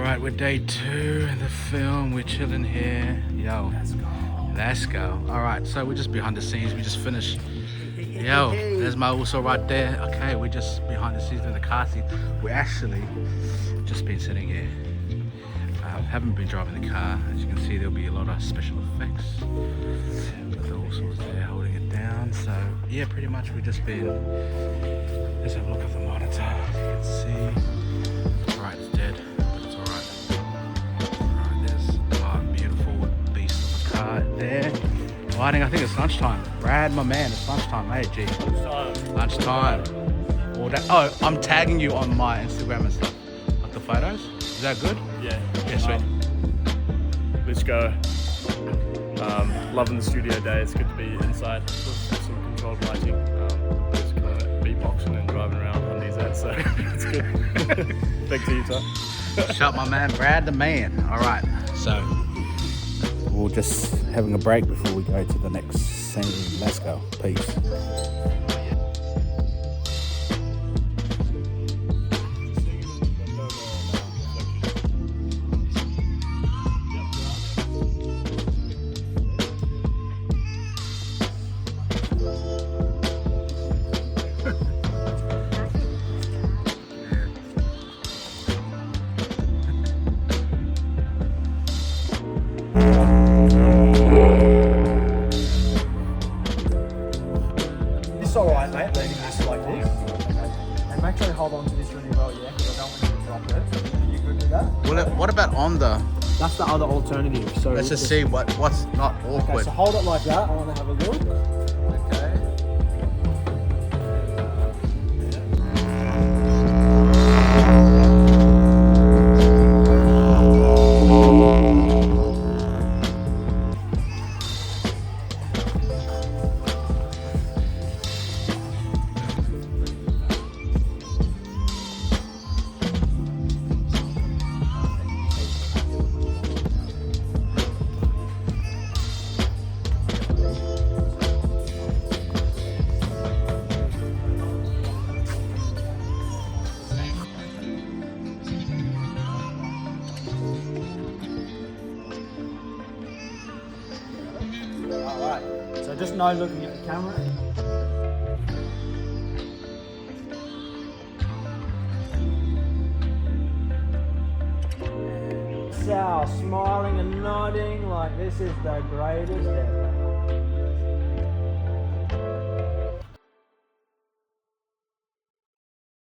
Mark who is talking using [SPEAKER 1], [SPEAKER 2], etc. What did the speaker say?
[SPEAKER 1] Alright, we're day 2 in the film, we're chilling here. Yo, let's go. Alright, so we're just behind the scenes, we just finished. Yo, there's my also right there. Okay, we're just behind the scenes in the car seat. We actually just been sitting here. Haven't been driving the car. As you can see, there'll be a lot of special effects. But all sorts there holding it down. So yeah, pretty much we've just been. Let's have a look at the monitor. As you can see. Alright, it's dead, but it's alright. Alright, there's our beautiful beast of a car there. Lighting, I think it's lunchtime. Brad, my man, it's lunchtime, hey G. Lunchtime. Oh, I'm tagging you on my Instagram and stuff. Like the photos. Is that good?
[SPEAKER 2] Yeah.
[SPEAKER 1] Yeah, sweet.
[SPEAKER 2] Let's go. Loving the studio day. It's good to be inside with some controlled lighting. Just kind of beatboxing and driving around on these ads, so it's good. Back to you, Ty.
[SPEAKER 1] Shout my man, Brad the man. Alright, so we're just having a break before we go to the next scene. Let's go. Peace.
[SPEAKER 3] It's alright, mate, leaving this like this. And make sure you hold on to this really well, yeah, because I don't want you to drop it. Are you good with that?
[SPEAKER 1] What about on the?
[SPEAKER 3] That's the other alternative. So
[SPEAKER 1] Let's just see what's not awkward.
[SPEAKER 3] Okay, so hold it like that. I want to have a look. Okay. Alright, so just know looking at the camera. Sal smiling and nodding like this is the greatest ever.